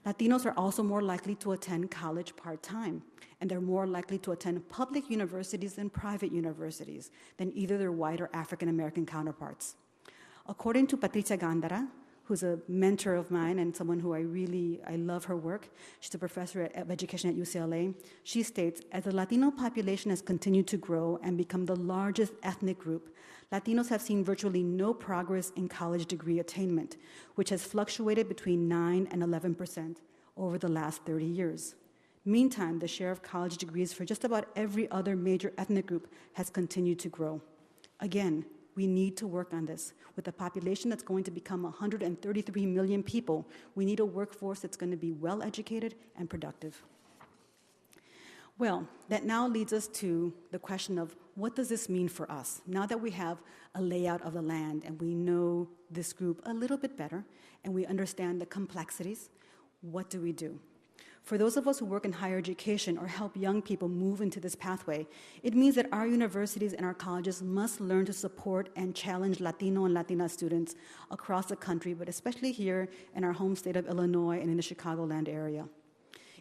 Latinos are also more likely to attend college part-time, and they're more likely to attend public universities than private universities, than either their white or African-American counterparts. According to Patricia Gándara, who's a mentor of mine and someone who I love her work. She's a professor of education at UCLA. She states, as the Latino population has continued to grow and become the largest ethnic group, Latinos have seen virtually no progress in college degree attainment, which has fluctuated between 9 and 11% over the last 30 years. Meantime, the share of college degrees for just about every other major ethnic group has continued to grow. Again, we need to work on this. With a population that's going to become 133 million people, we need a workforce that's going to be well-educated and productive. Well, that now leads us to the question of what does this mean for us? Now that we have a layout of the land and we know this group a little bit better and we understand the complexities, what do we do? For those of us who work in higher education or help young people move into this pathway, it means that our universities and our colleges must learn to support and challenge Latino and Latina students across the country, but especially here in our home state of Illinois and in the Chicagoland area.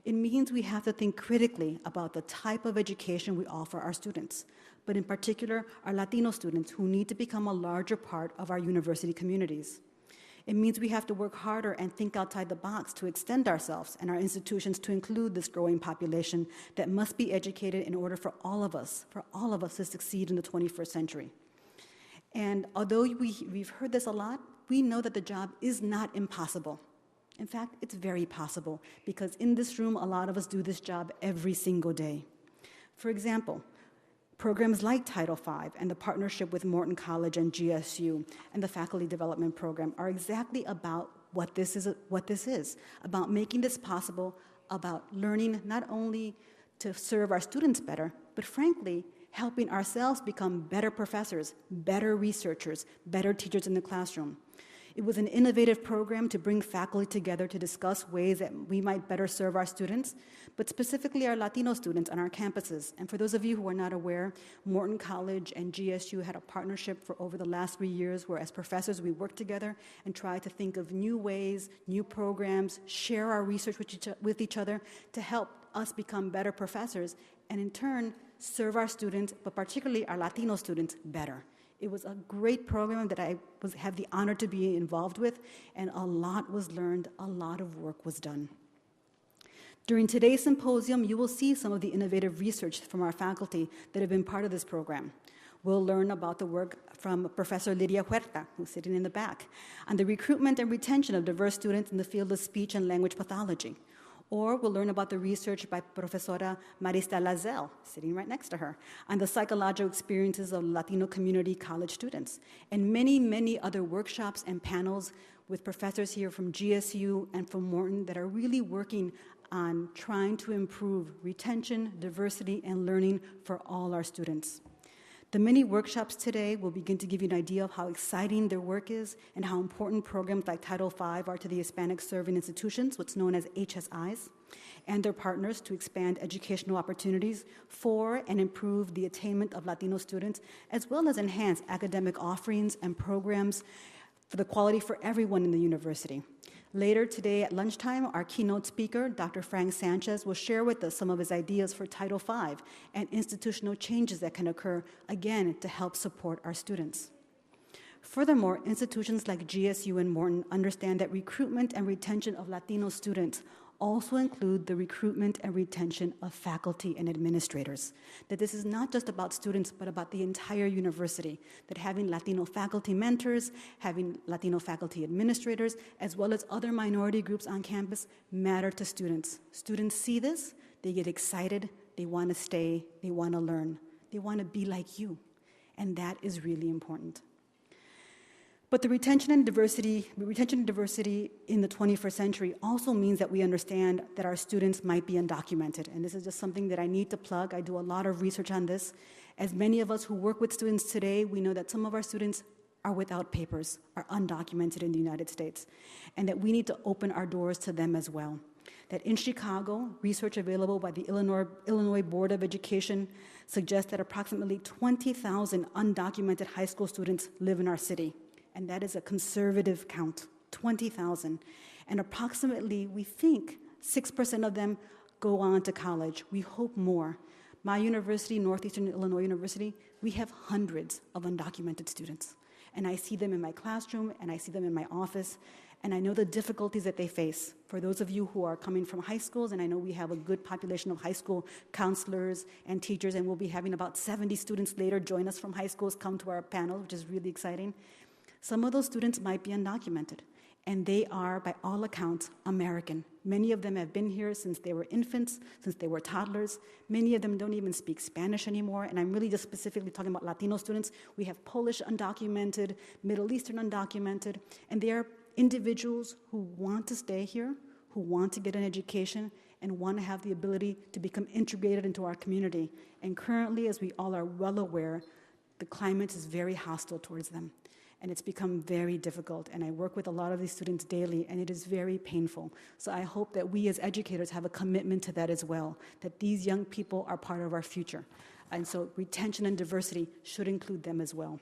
It means we have to think critically about the type of education we offer our students, but in particular, our Latino students who need to become a larger part of our university communities. It means we have to work harder and think outside the box to extend ourselves and our institutions to include this growing population that must be educated in order for all of us to succeed in the 21st century. And although we've heard this a lot, we know that the job is not impossible. In fact, it's very possible because in this room, a lot of us do this job every single day. For example, programs like Title V and the partnership with Morton College and GSU and the Faculty Development Program are exactly about what this is, about making this possible, about learning not only to serve our students better, but frankly, helping ourselves become better professors, better researchers, better teachers in the classroom. It was an innovative program to bring faculty together to discuss ways that we might better serve our students, but specifically our Latino students on our campuses. And for those of you who are not aware, Morton College and GSU had a partnership for over the last 3 years where as professors we worked together and tried to think of new ways, new programs, share our research with each other to help us become better professors and in turn serve our students, but particularly our Latino students, better. It was a great program that I have the honor to be involved with, and a lot was learned, a lot of work was done. During today's symposium, you will see some of the innovative research from our faculty that have been part of this program. We'll learn about the work from Professor Lidia Huerta, who's sitting in the back, on the recruitment and retention of diverse students in the field of speech and language pathology. Or we'll learn about the research by Professora Marista Lazel, sitting right next to her, on the psychological experiences of Latino community college students, and many, many other workshops and panels with professors here from GSU and from Morton that are really working on trying to improve retention, diversity, and learning for all our students. The many workshops today will begin to give you an idea of how exciting their work is and how important programs like Title V are to the Hispanic serving institutions, what's known as HSIs, and their partners to expand educational opportunities for and improve the attainment of Latino students, as well as enhance academic offerings and programs for the quality for everyone in the university. Later today at lunchtime, our keynote speaker, Dr. Frank Sanchez, will share with us some of his ideas for Title V and institutional changes that can occur, again, to help support our students. Furthermore, institutions like GSU and Morton understand that recruitment and retention of Latino students also include the recruitment and retention of faculty and administrators. That this is not just about students, but about the entire university. That having Latino faculty mentors, having Latino faculty administrators, as well as other minority groups on campus matter to students. Students see this, they get excited, they want to stay, they want to learn, they want to be like you. And that is really important. But the retention and diversity in the 21st century also means that we understand that our students might be undocumented. And this is just something that I need to plug. I do a lot of research on this. As many of us who work with students today, we know that some of our students are without papers, are undocumented in the United States, and that we need to open our doors to them as well. That in Chicago, research available by the Illinois Board of Education suggests that approximately 20,000 undocumented high school students live in our city. And that is a conservative count, 20,000. And approximately, we think, 6% of them go on to college. We hope more. My university, Northeastern Illinois University, we have hundreds of undocumented students. And I see them in my classroom, and I see them in my office, and I know the difficulties that they face. For those of you who are coming from high schools, and I know we have a good population of high school counselors and teachers, and we'll be having about 70 students later join us from high schools, come to our panel, which is really exciting. Some of those students might be undocumented, and they are, by all accounts, American. Many of them have been here since they were infants, since they were toddlers. Many of them don't even speak Spanish anymore, and I'm really just specifically talking about Latino students. We have Polish undocumented, Middle Eastern undocumented, and they are individuals who want to stay here, who want to get an education, and want to have the ability to become integrated into our community. And currently, as we all are well aware, the climate is very hostile towards them. And it's become very difficult. And I work with a lot of these students daily, and it is very painful. So I hope that we as educators have a commitment to that as well, that these young people are part of our future. And so retention and diversity should include them as well.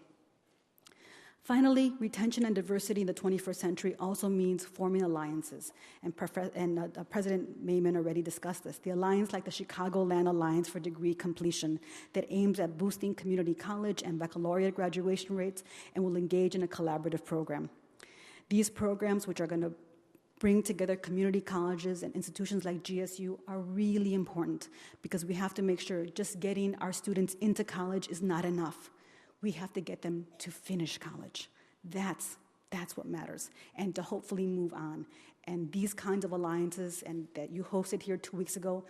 Finally, retention and diversity in the 21st century also means forming alliances. And President Mayman already discussed this. The alliance like the Chicagoland Alliance for Degree Completion that aims at boosting community college and baccalaureate graduation rates and will engage in a collaborative program. These programs, which are going to bring together community colleges and institutions like GSU, are really important because we have to make sure just getting our students into college is not enough. We have to get them to finish college. That's what matters, and to hopefully move on. And these kinds of alliances and that you hosted here 2 weeks ago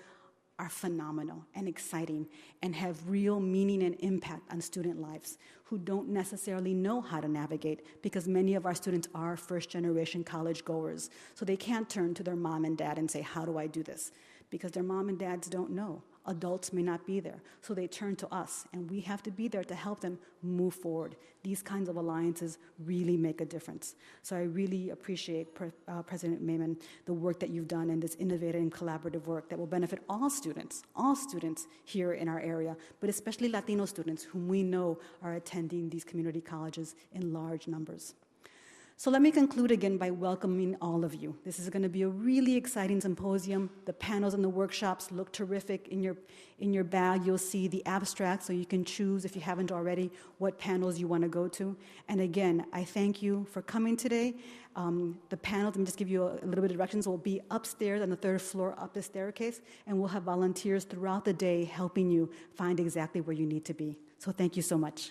are phenomenal and exciting and have real meaning and impact on student lives who don't necessarily know how to navigate, because many of our students are first-generation college goers. So they can't turn to their mom and dad and say, how do I do this? Because their mom and dads don't know. Adults may not be there. So they turn to us, and we have to be there to help them move forward. These kinds of alliances really make a difference. So I really appreciate President Mayman, the work that you've done and this innovative and collaborative work that will benefit all students here in our area, but especially Latino students whom we know are attending these community colleges in large numbers. So let me conclude again by welcoming all of you. This is going to be a really exciting symposium. The panels and the workshops look terrific. In your bag, you'll see the abstract, so you can choose, if you haven't already, what panels you want to go to. And again, I thank you for coming today. The panels, let me just give you a little bit of directions, will be upstairs on the 3rd floor up the staircase, and we'll have volunteers throughout the day helping you find exactly where you need to be. So thank you so much.